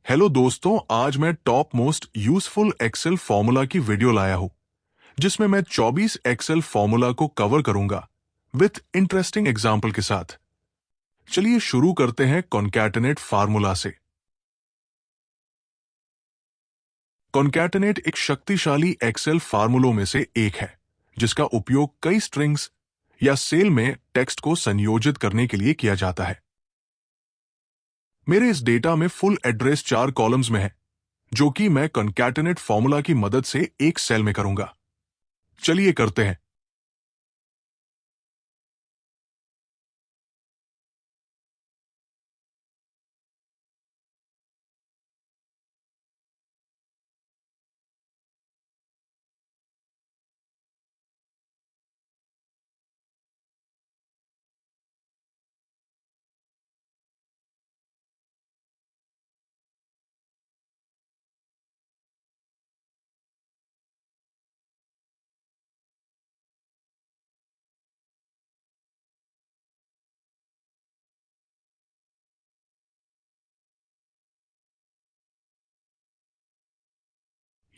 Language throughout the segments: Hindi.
हेलो दोस्तों, आज मैं top most useful Excel formula की वीडियो लाया हूं, जिसमें मैं 24 एक्सेल फॉर्मूला को कवर करूंगा विथ इंटरेस्टिंग एग्जाम्पल के साथ। चलिए शुरू करते हैं कॉन्कैटिनेट फार्मूला से। कॉन्कैटिनेट एक शक्तिशाली एक्सेल फार्मूलों में से एक है, जिसका उपयोग कई स्ट्रिंग्स या सेल में टेक्स्ट को संयोजित करने के लिए किया जाता है। मेरे इस डेटा में फुल एड्रेस 4 कॉलम्स में है, जो कि मैं कॉन्कैटिनेट फॉर्मूला की मदद से एक सेल में करूंगा। चलिए करते हैं।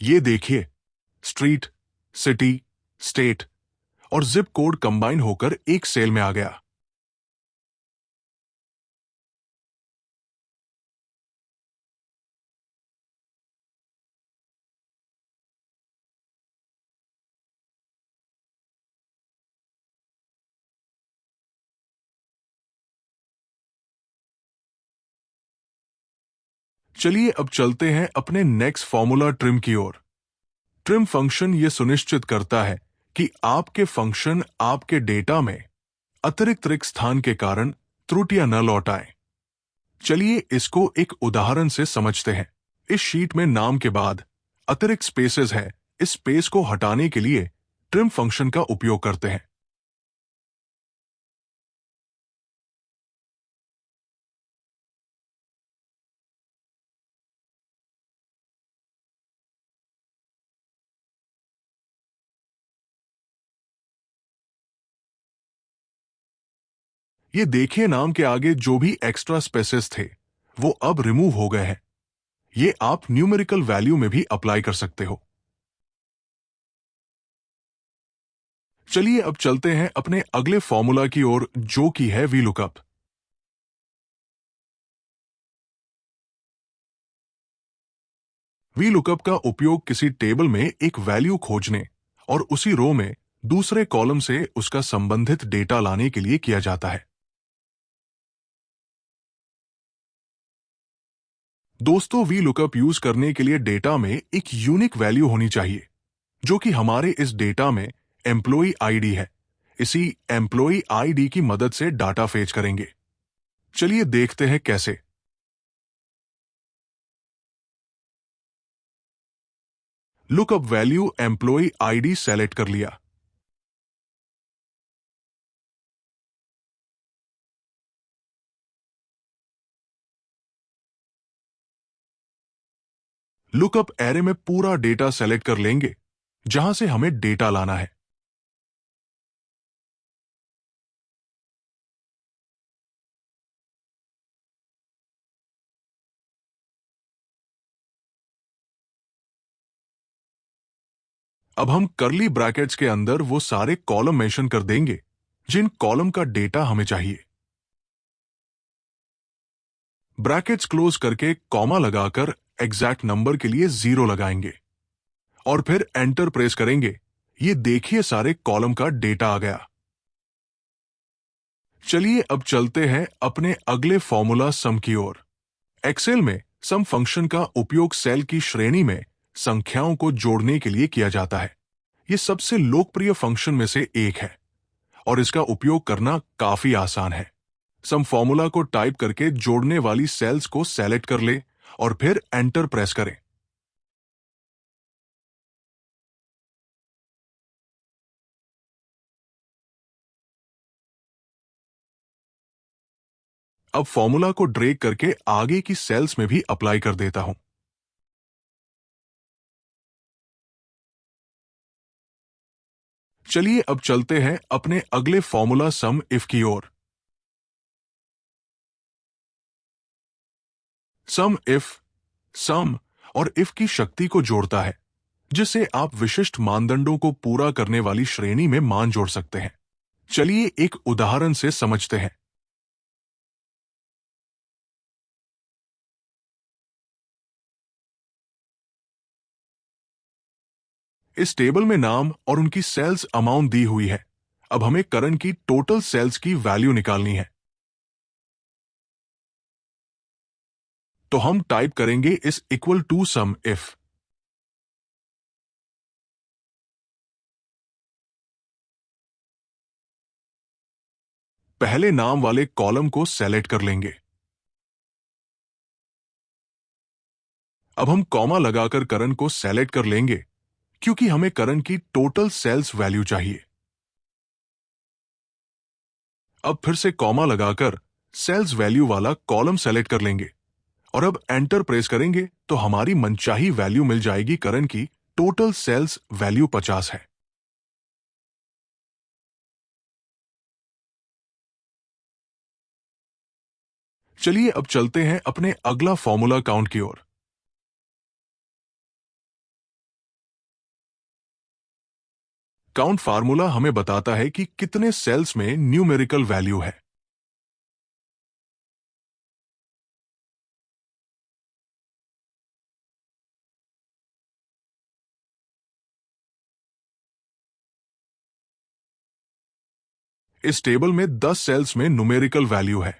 ये देखिए, स्ट्रीट, सिटी, स्टेट और जिप कोड कंबाइन होकर एक सेल में आ गया। चलिए अब चलते हैं अपने नेक्स्ट फॉर्मूला ट्रिम की ओर। ट्रिम फंक्शन यह सुनिश्चित करता है कि आपके फंक्शन आपके डेटा में अतिरिक्त रिक्त स्थान के कारण त्रुटियां न लौटाएं। चलिए इसको एक उदाहरण से समझते हैं। इस शीट में नाम के बाद अतिरिक्त स्पेसेस है। इस स्पेस को हटाने के लिए ट्रिम फंक्शन का उपयोग करते हैं। ये देखिए, नाम के आगे जो भी एक्स्ट्रा स्पेसेस थे वो अब रिमूव हो गए हैं। ये आप न्यूमेरिकल वैल्यू में भी अप्लाई कर सकते हो। चलिए अब चलते हैं अपने अगले फॉर्मूला की ओर, जो कि है वी लुकअप। वी लुकअप का उपयोग किसी टेबल में एक वैल्यू खोजने और उसी रो में दूसरे कॉलम से उसका संबंधित डेटा लाने के लिए किया जाता है। दोस्तों, वी लुकअप यूज करने के लिए डेटा में एक यूनिक वैल्यू होनी चाहिए, जो कि हमारे इस डेटा में एम्प्लॉय आईडी है। इसी एम्प्लॉय आईडी की मदद से डाटा फेच करेंगे। चलिए देखते हैं कैसे। Lookup value employee ID select कर लिया। लुकअप एरे में पूरा डेटा सेलेक्ट कर लेंगे जहां से हमें डेटा लाना है। अब हम करली ब्रैकेट्स के अंदर वो सारे कॉलम मेंशन कर देंगे जिन कॉलम का डेटा हमें चाहिए। ब्रैकेट्स क्लोज करके कॉमा लगाकर एग्जैक्ट नंबर के लिए 0 लगाएंगे और फिर एंटर प्रेस करेंगे। ये देखिए, सारे कॉलम का डेटा आ गया। चलिए अब चलते हैं अपने अगले फॉर्मूला सम की ओर। एक्सेल में सम फंक्शन का उपयोग सेल की श्रेणी में संख्याओं को जोड़ने के लिए किया जाता है। यह सबसे लोकप्रिय फंक्शन में से एक है और इसका उपयोग करना काफी आसान है। सम फॉर्मूला को टाइप करके जोड़ने वाली सेल्स को सेलेक्ट कर ले और फिर एंटर प्रेस करें। अब फॉर्मूला को ड्रैग करके आगे की सेल्स में भी अप्लाई कर देता हूं। चलिए अब चलते हैं अपने अगले फॉर्मूला सम इफ की ओर। सम इफ सम और इफ की शक्ति को जोड़ता है, जिससे आप विशिष्ट मानदंडों को पूरा करने वाली श्रेणी में मान जोड़ सकते हैं। चलिए एक उदाहरण से समझते हैं। इस टेबल में नाम और उनकी सेल्स अमाउंट दी हुई है। अब हमें करण की टोटल सेल्स की वैल्यू निकालनी है। तो हम टाइप करेंगे इस इक्वल टू सम इफ। पहले नाम वाले कॉलम को सेलेक्ट कर लेंगे। अब हम कॉमा लगाकर करण को सेलेक्ट कर लेंगे, क्योंकि हमें करण की टोटल सेल्स वैल्यू चाहिए। अब फिर से कॉमा लगाकर सेल्स वैल्यू वाला कॉलम सेलेक्ट कर लेंगे और अब एंटर प्रेस करेंगे तो हमारी मनचाही वैल्यू मिल जाएगी। करण की टोटल सेल्स वैल्यू 50 है। चलिए अब चलते हैं अपने अगला फॉर्मूला काउंट की ओर। काउंट फार्मूला हमें बताता है कि कितने सेल्स में न्यूमेरिकल वैल्यू है। इस टेबल में 10 सेल्स में न्यूमेरिकल वैल्यू है।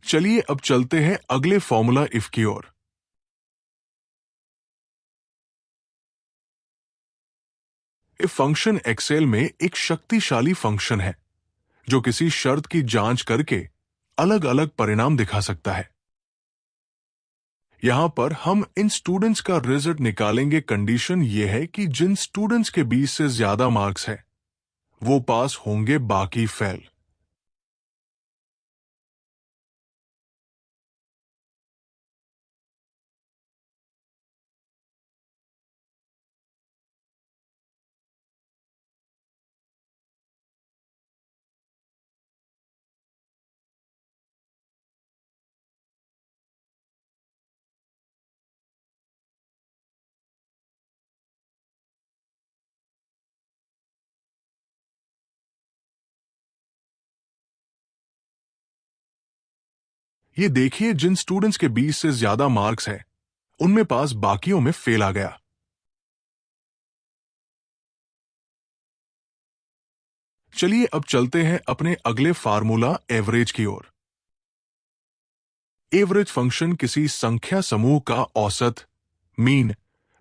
चलिए अब चलते हैं अगले फॉर्मूला इफ की ओर। इफ फंक्शन एक्सेल में एक शक्तिशाली फंक्शन है जो किसी शर्त की जांच करके अलग अलग परिणाम दिखा सकता है। यहां पर हम इन स्टूडेंट्स का रिजल्ट निकालेंगे। कंडीशन यह है कि जिन स्टूडेंट्स के 20 से ज्यादा मार्क्स है वो पास होंगे, बाकी फेल। ये देखिए, जिन स्टूडेंट्स के 20 से ज्यादा मार्क्स है उनमें पास, बाकियों में फेल आ गया। चलिए अब चलते हैं अपने अगले फार्मूला एवरेज की ओर। एवरेज फंक्शन किसी संख्या समूह का औसत, मीन,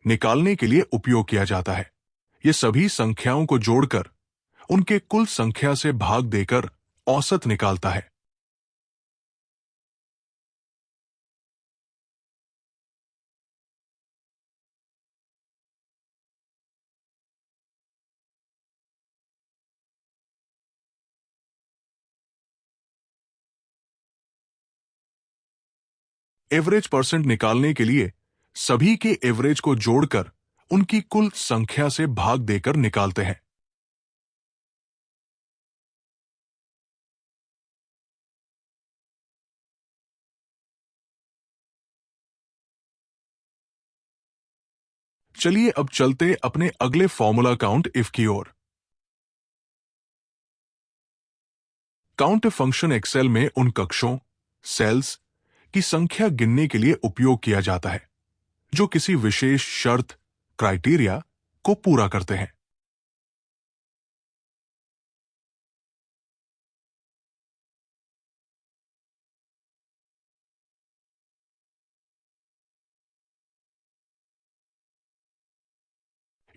निकालने के लिए उपयोग किया जाता है। ये सभी संख्याओं को जोड़कर उनके कुल संख्या से भाग देकर औसत निकालता है। एवरेज परसेंट निकालने के लिए सभी के एवरेज को जोड़कर उनकी कुल संख्या से भाग देकर निकालते हैं। चलिए अब चलते अपने अगले फॉर्मूला काउंट इफ की ओर। काउंट इफ फंक्शन एक्सेल में उन कक्षों, सेल्स की संख्या गिनने के लिए उपयोग किया जाता है जो किसी विशेष शर्त, क्राइटेरिया को पूरा करते हैं।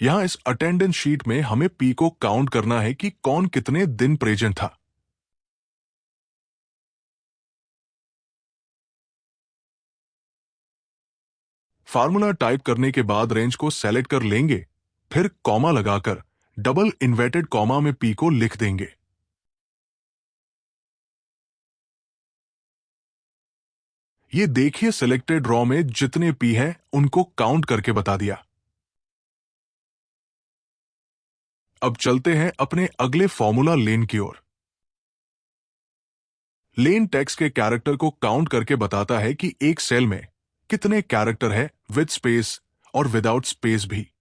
यहां इस अटेंडेंस शीट में हमें पी को काउंट करना है कि कौन कितने दिन प्रेजेंट था। फार्मूला टाइप करने के बाद रेंज को सेलेक्ट कर लेंगे, फिर कॉमा लगाकर डबल इन्वर्टेड कॉमा में पी को लिख देंगे। ये देखिए, सिलेक्टेड रॉ में जितने पी हैं उनको काउंट करके बता दिया। अब चलते हैं अपने अगले फॉर्मूला लेन की ओर। लेन टेक्स्ट के कैरेक्टर को काउंट करके बताता है कि एक सेल में कितने कैरेक्टर है विद स्पेस और विदाउट स्पेस भी।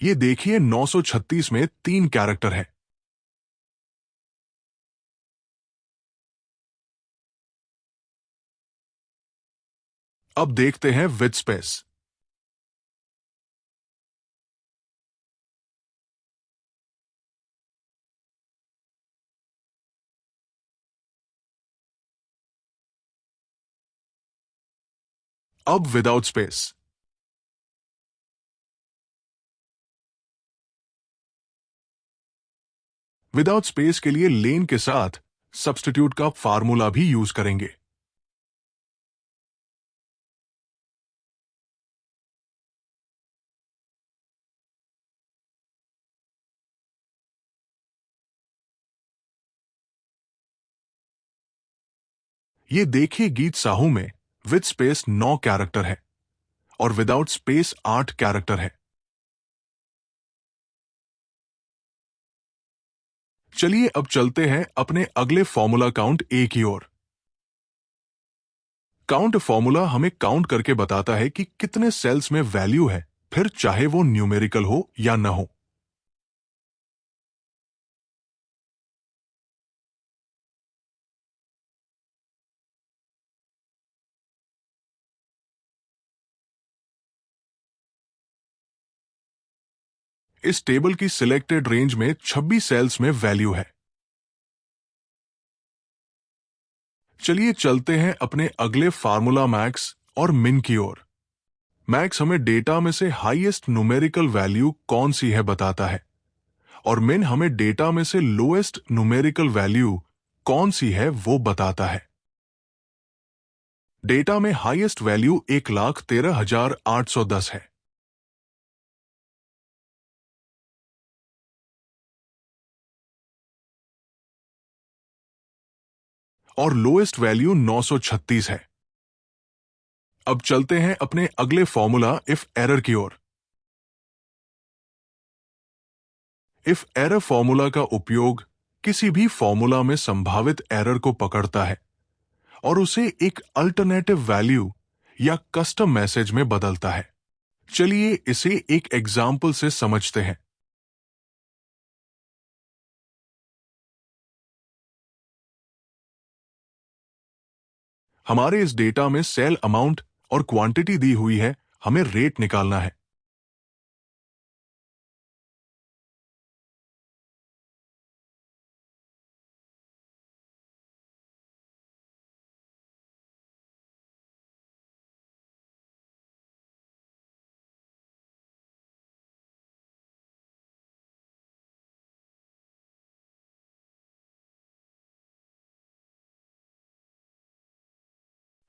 ये देखिए 936 में 3 कैरेक्टर है। अब देखते हैं विद स्पेस। अब विदाउट स्पेस। विदाउट स्पेस के लिए लेन के साथ सब्स्टिट्यूट का फार्मूला भी यूज करेंगे। ये देखिए गीत साहू में विद स्पेस 9 कैरेक्टर है और विदाउट स्पेस 8 कैरेक्टर है। चलिए अब चलते हैं अपने अगले फॉर्मूला काउंट ए की ओर। काउंट फॉर्मूला हमें काउंट करके बताता है कि कितने सेल्स में वैल्यू है, फिर चाहे वो न्यूमेरिकल हो या न हो। इस टेबल की सिलेक्टेड रेंज में 26 सेल्स में वैल्यू है। चलिए चलते हैं अपने अगले फार्मूला मैक्स और मिन की ओर। मैक्स हमें डेटा में से हाईएस्ट न्यूमेरिकल वैल्यू कौन सी है बताता है और मिन हमें डेटा में से लोएस्ट न्यूमेरिकल वैल्यू कौन सी है वो बताता है। डेटा में हाईएस्ट वैल्यू 1,13,810 है और लोएस्ट वैल्यू 936 है। अब चलते हैं अपने अगले फॉर्मूला इफ एरर की ओर। इफ एरर फॉर्मूला का उपयोग किसी भी फॉर्मूला में संभावित एरर को पकड़ता है और उसे एक अल्टरनेटिव वैल्यू या कस्टम मैसेज में बदलता है। चलिए इसे एक एग्जाम्पल से समझते हैं। हमारे इस डेटा में सेल अमाउंट और क्वांटिटी दी हुई है, हमें रेट निकालना है।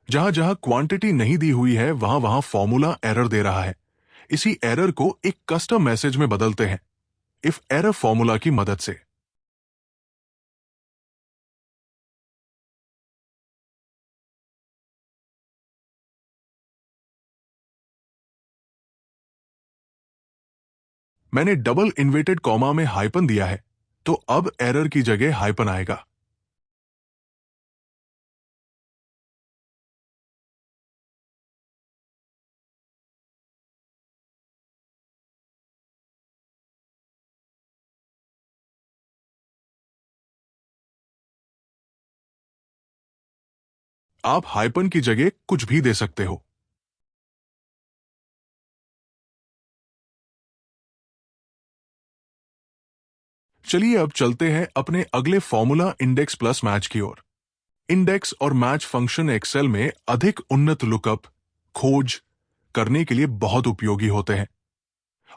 जहां जहां क्वांटिटी नहीं दी हुई है वहां वहां फॉर्मूला एरर दे रहा है। इसी एरर को एक कस्टम मैसेज में बदलते हैं इफ एरर फॉर्मूला की मदद से। मैंने डबल इन्वर्टेड कॉमा में हाइपन दिया है, तो अब एरर की जगह हाइपन आएगा। आप हाइपन की जगह कुछ भी दे सकते हो। चलिए अब चलते हैं अपने अगले फॉर्मूला इंडेक्स प्लस मैच की ओर। इंडेक्स और मैच फंक्शन एक्सेल में अधिक उन्नत लुकअप खोज करने के लिए बहुत उपयोगी होते हैं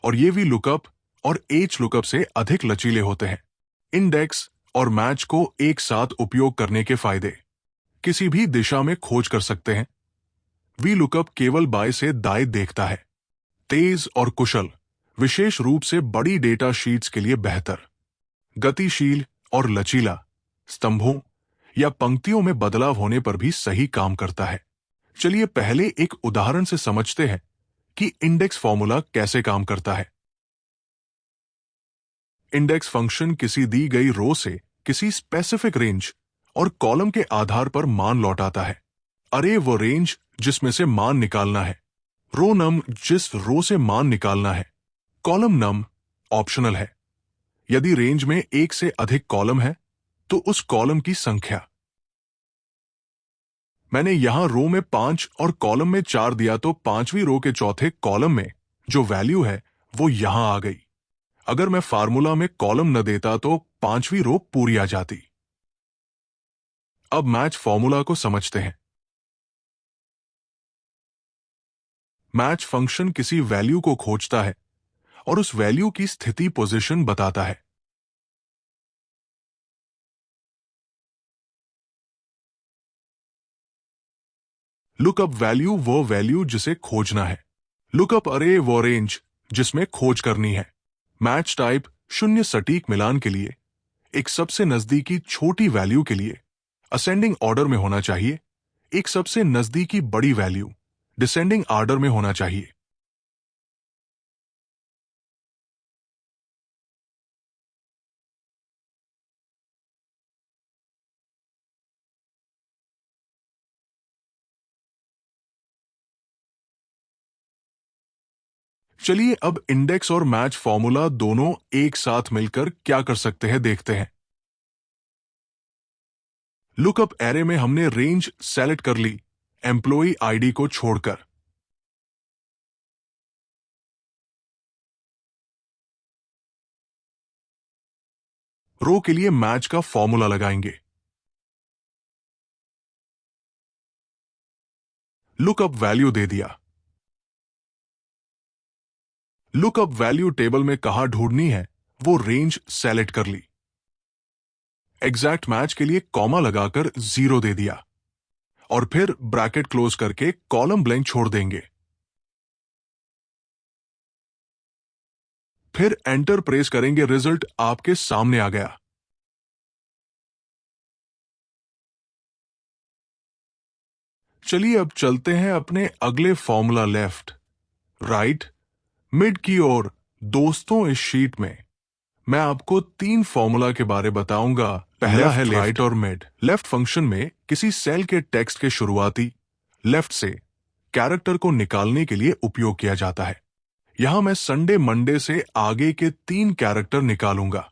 और ये भी लुकअप और एच लुकअप से अधिक लचीले होते हैं। इंडेक्स और मैच को एक साथ उपयोग करने के फायदे: किसी भी दिशा में खोज कर सकते हैं, वी लुकअप केवल बाएं से दाएं देखता है। तेज और कुशल, विशेष रूप से बड़ी डेटा शीट्स के लिए बेहतर। गतिशील और लचीला, स्तंभों या पंक्तियों में बदलाव होने पर भी सही काम करता है। चलिए पहले एक उदाहरण से समझते हैं कि इंडेक्स फॉर्मूला कैसे काम करता है। इंडेक्स फंक्शन किसी दी गई रो से किसी स्पेसिफिक रेंज और कॉलम के आधार पर मान लौटाता है। अरे वो रेंज जिसमें से मान निकालना है, रो नम जिस रो से मान निकालना है, कॉलम नम ऑप्शनल है। यदि रेंज में एक से अधिक कॉलम है तो उस कॉलम की संख्या। मैंने यहां रो में 5 और कॉलम में 4 दिया तो पांचवी रो के चौथे कॉलम में जो वैल्यू है वो यहां आ गई। अगर मैं फार्मूला में कॉलम न देता तो पांचवी रो पूरी आ जाती। अब मैच फॉर्मूला को समझते हैं। मैच फंक्शन किसी वैल्यू को खोजता है और उस वैल्यू की स्थिति पोजीशन बताता है। लुकअप वैल्यू वो वैल्यू जिसे खोजना है। लुकअप अरे वो रेंज जिसमें खोज करनी है। मैच टाइप शून्य सटीक मिलान के लिए, एक सबसे नजदीकी छोटी वैल्यू के लिए असेंडिंग ऑर्डर में होना चाहिए, एक सबसे नजदीकी बड़ी वैल्यू डिसेंडिंग ऑर्डर में होना चाहिए। चलिए अब इंडेक्स और मैच फॉर्मूला दोनों एक साथ मिलकर क्या कर सकते हैं देखते हैं। लुकअप एरे में हमने रेंज सेलेक्ट कर ली एम्प्लॉय आईडी को छोड़कर। रो के लिए मैच का फॉर्मूला लगाएंगे। लुकअप वैल्यू दे दिया। लुकअप वैल्यू टेबल में कहां ढूंढनी है वो रेंज सेलेक्ट कर ली। एग्जैक्ट मैच के लिए कॉमा लगाकर 0 दे दिया और फिर ब्रैकेट क्लोज करके कॉलम ब्लैंक छोड़ देंगे। फिर एंटर प्रेस करेंगे, रिजल्ट आपके सामने आ गया। चलिए अब चलते हैं अपने अगले फॉर्मूला लेफ्ट, राइट, मिड की ओर। दोस्तों इस शीट में मैं आपको 3 फॉर्मूला के बारे बताऊंगा। पहला है राइट और मिड। लेफ्ट फंक्शन में किसी सेल के टेक्स्ट के शुरुआती लेफ्ट से कैरेक्टर को निकालने के लिए उपयोग किया जाता है। यहां मैं संडे मंडे से आगे के 3 कैरेक्टर निकालूंगा।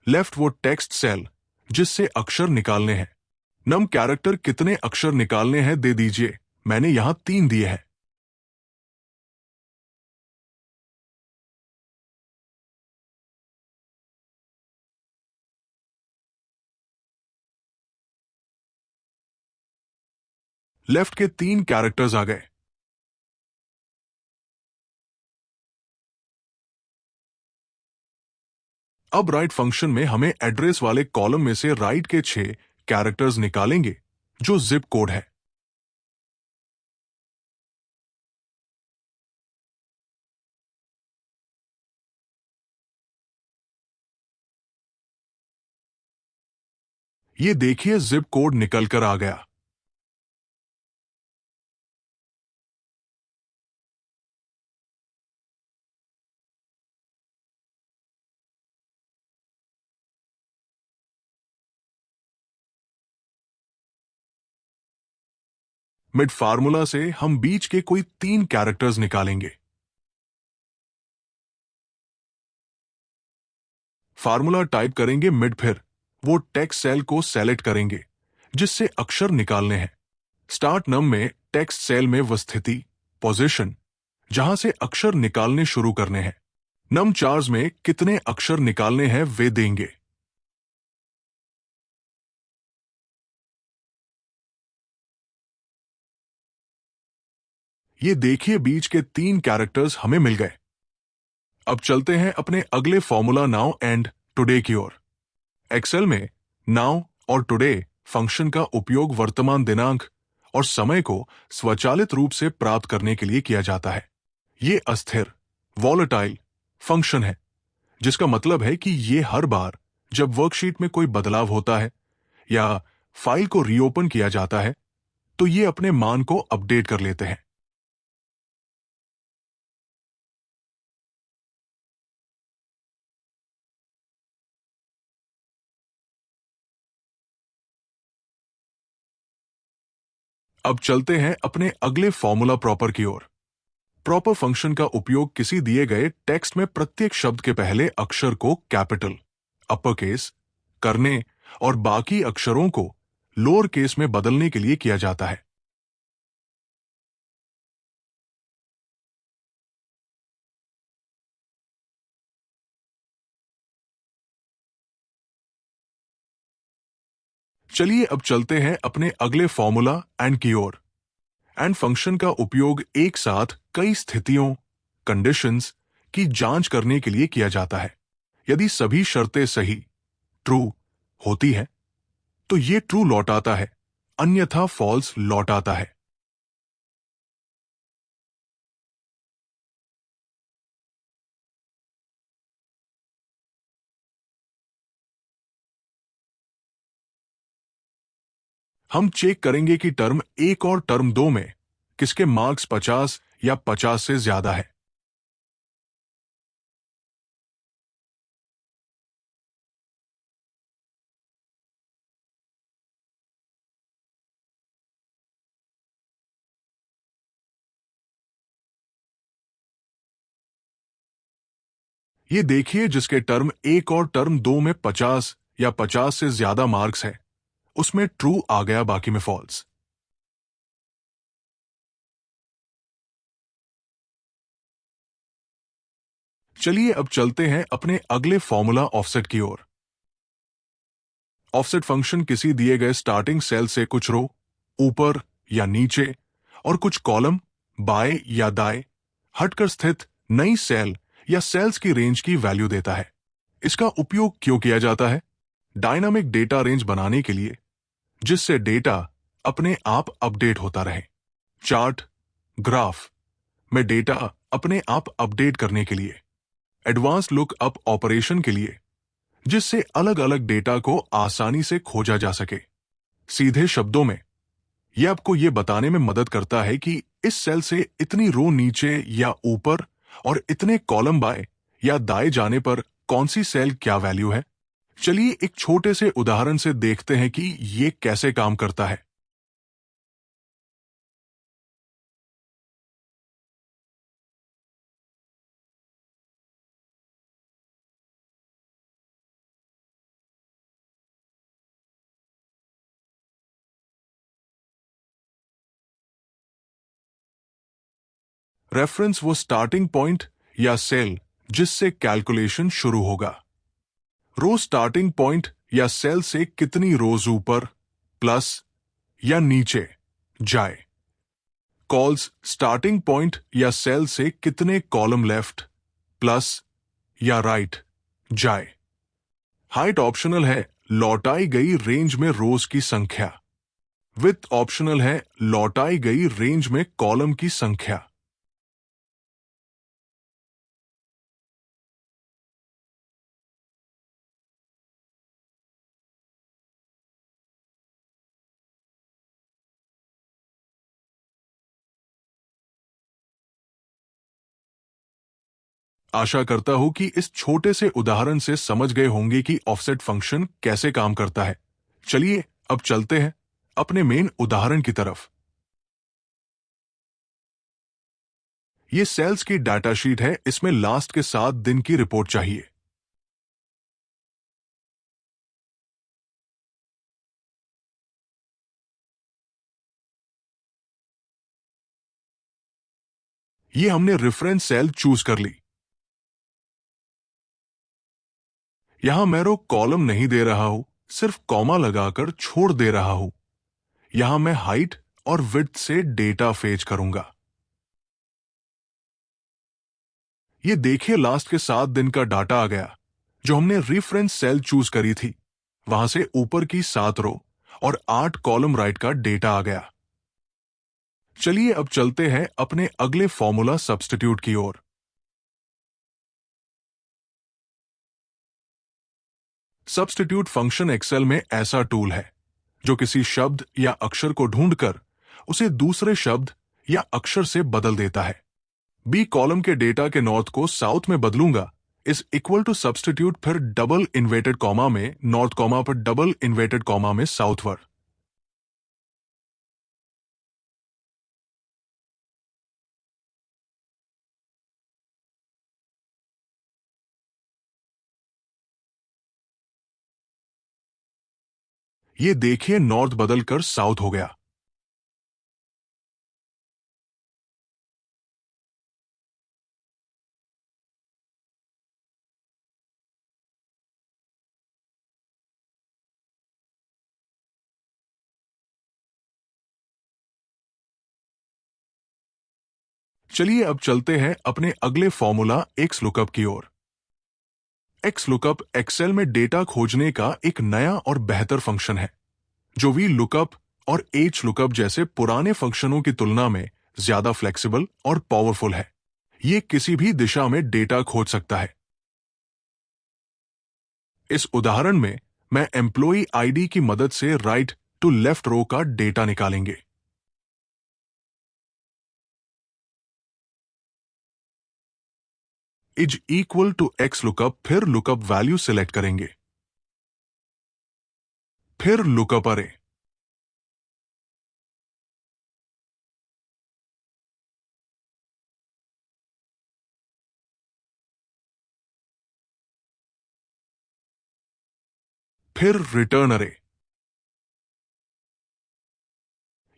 लेफ्ट वो टेक्स्ट सेल जिससे अक्षर निकालने हैं। नम कैरेक्टर कितने अक्षर निकालने हैं दे दीजिए, मैंने यहां 3 दिए हैं। लेफ्ट के 3 कैरेक्टर्स आ गए। अब राइट फंक्शन में हमें एड्रेस वाले कॉलम में से राइट के 6 कैरेक्टर्स निकालेंगे जो जिप कोड है। ये देखिए जिप कोड निकलकर आ गया। मिड फार्मूला से हम बीच के कोई 3 कैरेक्टर्स निकालेंगे। फार्मूला टाइप करेंगे मिड, फिर वो टेक्स्ट सेल को सेलेक्ट करेंगे जिससे अक्षर निकालने हैं। स्टार्ट नम में टेक्स्ट सेल में वो स्थिति पोजीशन जहां से अक्षर निकालने शुरू करने हैं। नम चार्ज में कितने अक्षर निकालने हैं वे देंगे। ये देखिए बीच के 3 कैरेक्टर्स हमें मिल गए। अब चलते हैं अपने अगले फॉर्मूला नाउ एंड टुडे की ओर। एक्सेल में नाउ और टुडे फंक्शन का उपयोग वर्तमान दिनांक और समय को स्वचालित रूप से प्राप्त करने के लिए किया जाता है। ये अस्थिर वॉलेटाइल फंक्शन है, जिसका मतलब है कि ये हर बार जब वर्कशीट में कोई बदलाव होता है या फाइल को रीओपन किया जाता है तो ये अपने मान को अपडेट कर लेते हैं। अब चलते हैं अपने अगले फॉर्मूला प्रॉपर की ओर। प्रॉपर फंक्शन का उपयोग किसी दिए गए टेक्स्ट में प्रत्येक शब्द के पहले अक्षर को कैपिटल अपर केस करने और बाकी अक्षरों को लोअर केस में बदलने के लिए किया जाता है। चलिए अब चलते हैं अपने अगले फॉर्मूला एंड की ओर। एंड फंक्शन का उपयोग एक साथ कई स्थितियों कंडीशंस की जांच करने के लिए किया जाता है। यदि सभी शर्तें सही ट्रू होती है तो ये ट्रू लौटाता है, अन्यथा फॉल्स लौटाता है। हम चेक करेंगे कि टर्म 1 और टर्म 2 में किसके मार्क्स 50 या 50 से ज्यादा है। ये देखिए जिसके टर्म 1 और टर्म 2 में 50 या 50 से ज्यादा मार्क्स है उसमें ट्रू आ गया, बाकी में फॉल्स। चलिए अब चलते हैं अपने अगले फॉर्मूला ऑफसेट की ओर। ऑफसेट फंक्शन किसी दिए गए स्टार्टिंग सेल से कुछ रो ऊपर या नीचे और कुछ कॉलम बाएं या दाएं हटकर स्थित नई सेल या सेल्स की रेंज की वैल्यू देता है। इसका उपयोग क्यों किया जाता है? डायनामिक डेटा रेंज बनाने के लिए, जिससे डेटा अपने आप अपडेट होता रहे। चार्ट ग्राफ में डेटा अपने आप अपडेट करने के लिए, एडवांस लुक अप ऑपरेशन के लिए, जिससे अलग अलग डेटा को आसानी से खोजा जा सके। सीधे शब्दों में यह आपको यह बताने में मदद करता है कि इस सेल से इतनी रो नीचे या ऊपर और इतने कॉलम बाएं या दाएं जाने पर कौन सी सेल क्या वैल्यू है। चलिए एक छोटे से उदाहरण से देखते हैं कि यह कैसे काम करता है। रेफरेंस वो स्टार्टिंग पॉइंट या सेल जिससे कैलकुलेशन शुरू होगा। रो स्टार्टिंग पॉइंट या सेल से कितनी रोज ऊपर प्लस या नीचे जाए। कॉल्स स्टार्टिंग पॉइंट या सेल से कितने कॉलम लेफ्ट प्लस या राइट जाए। हाइट ऑप्शनल है, लौटाई गई रेंज में रोज की संख्या। विड्थ ऑप्शनल है, लौटाई गई रेंज में कॉलम की संख्या। आशा करता हूं कि इस छोटे से उदाहरण से समझ गए होंगे कि ऑफसेट फंक्शन कैसे काम करता है। चलिए अब चलते हैं अपने मेन उदाहरण की तरफ। ये सेल्स की डाटा शीट है, इसमें लास्ट के 7 दिन की रिपोर्ट चाहिए। ये हमने रेफरेंस सेल चूज कर ली। यहां मैं रो कॉलम नहीं दे रहा हूं, सिर्फ कॉमा लगाकर छोड़ दे रहा हूं। यहां मैं हाइट और विड्थ से डेटा फेच करूंगा। ये देखिए लास्ट के 7 दिन का डाटा आ गया जो हमने रेफरेंस सेल चूज करी थी। वहां से ऊपर की 7 रो और 8 कॉलम राइट का डेटा आ गया। चलिए अब चलते हैं अपने अगले फॉर्मूला सब्स्टिट्यूट की ओर। सब्स्टिट्यूट फंक्शन एक्सेल में ऐसा टूल है जो किसी शब्द या अक्षर को ढूंढकर उसे दूसरे शब्द या अक्षर से बदल देता है। बी कॉलम के डेटा के नॉर्थ को साउथ में बदलूंगा इज इक्वल टू सब्स्टिट्यूट फिर डबल इन्वर्टेड कॉमा में नॉर्थ कॉमा पर डबल इन्वर्टेड कॉमा में साउथवर्ड। ये देखिए नॉर्थ बदलकर साउथ हो गया। चलिए अब चलते हैं अपने अगले फॉर्मूला एक्स लुकअप की ओर। एक्स लुकअप एक्सेल में डेटा खोजने का एक नया और बेहतर फंक्शन है जो वी लुकअप और एच लुकअप जैसे पुराने फंक्शनों की तुलना में ज्यादा फ्लेक्सिबल और पावरफुल है। ये किसी भी दिशा में डेटा खोज सकता है। इस उदाहरण में मैं एम्प्लॉय आईडी की मदद से राइट टू लेफ्ट रो का डेटा निकालेंगे। Is equal to X lookup फिर लुकअप वैल्यू सिलेक्ट करेंगे, फिर लुकअप अरे, फिर रिटर्न अरे।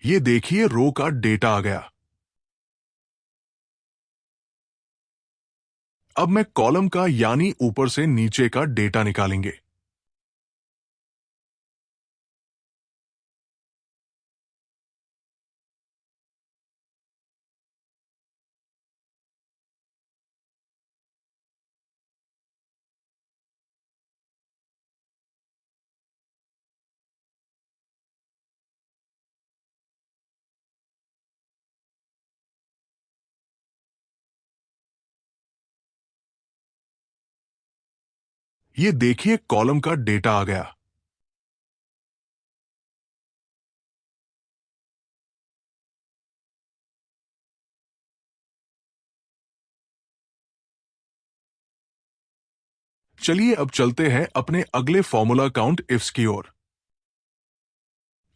ये देखिए रो का डेटा आ गया। अब मैं कॉलम का यानी ऊपर से नीचे का डेटा निकालेंगे। ये देखिए कॉलम का डेटा आ गया। चलिए अब चलते हैं अपने अगले फॉर्मूला काउंट इफ्स की ओर।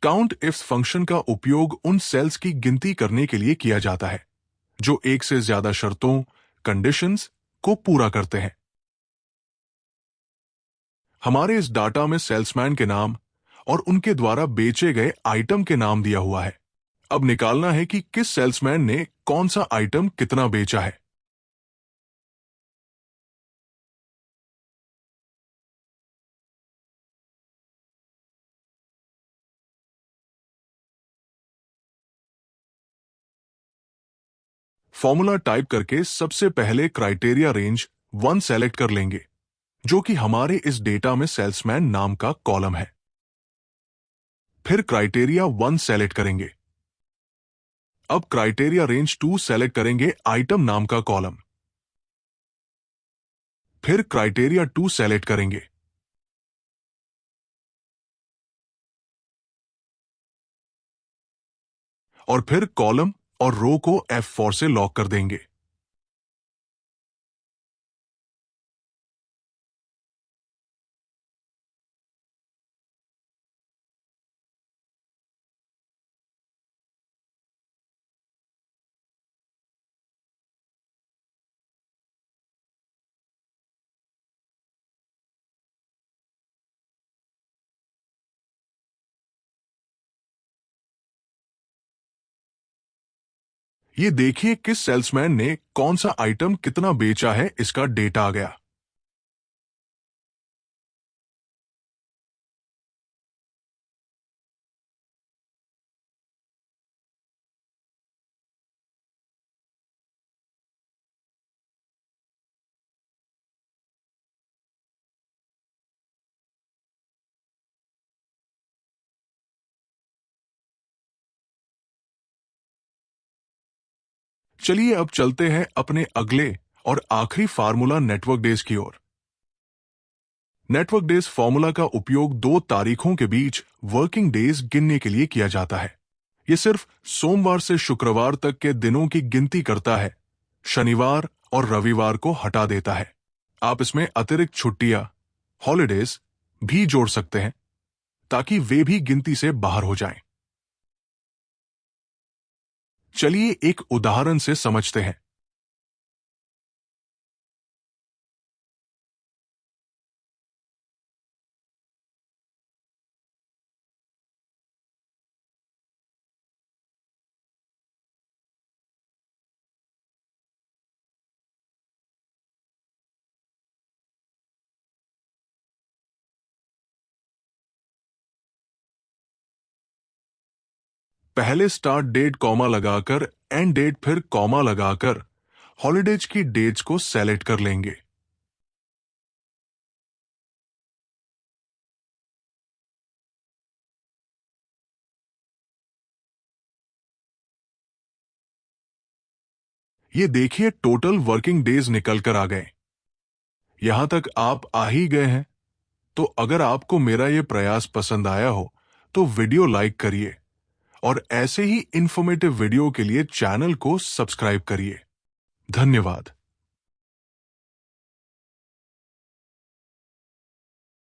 काउंट इफ्स फंक्शन का उपयोग उन सेल्स की गिनती करने के लिए किया जाता है जो एक से ज्यादा शर्तों कंडीशंस को पूरा करते हैं। हमारे इस डाटा में सेल्समैन के नाम और उनके द्वारा बेचे गए आइटम के नाम दिया हुआ है। अब निकालना है कि किस सेल्समैन ने कौन सा आइटम कितना बेचा है। फॉर्मूला टाइप करके सबसे पहले क्राइटेरिया रेंज 1 सेलेक्ट कर लेंगे जो कि हमारे इस डेटा में सेल्समैन नाम का कॉलम है। फिर क्राइटेरिया 1 सेलेक्ट करेंगे। अब क्राइटेरिया रेंज 2 सेलेक्ट करेंगे आइटम नाम का कॉलम। फिर क्राइटेरिया 2 सेलेक्ट करेंगे और फिर कॉलम और रो को F4 से लॉक कर देंगे। ये देखिए किस सेल्समैन ने कौन सा आइटम कितना बेचा है इसका डेटा आ गया। चलिए अब चलते हैं अपने अगले और आखिरी फार्मूला नेटवर्क डेज की ओर। नेटवर्क डेज फॉर्मूला का उपयोग 2 तारीखों के बीच वर्किंग डेज गिनने के लिए किया जाता है। यह सिर्फ सोमवार से शुक्रवार तक के दिनों की गिनती करता है, शनिवार और रविवार को हटा देता है। आप इसमें अतिरिक्त छुट्टियां, हॉलिडेज भी जोड़ सकते हैं ताकि वे भी गिनती से बाहर हो जाएं। चलिए एक उदाहरण से समझते हैं। पहले स्टार्ट डेट कॉमा लगाकर एंड डेट फिर कॉमा लगाकर हॉलिडेज की डेट्स को सेलेक्ट कर लेंगे। ये देखिए टोटल वर्किंग डेज निकल कर आ गए। यहां तक आप आ ही गए हैं, तो अगर आपको मेरा ये प्रयास पसंद आया हो तो वीडियो लाइक करिए और ऐसे ही इंफॉर्मेटिव वीडियो के लिए चैनल को सब्सक्राइब करिए। धन्यवाद।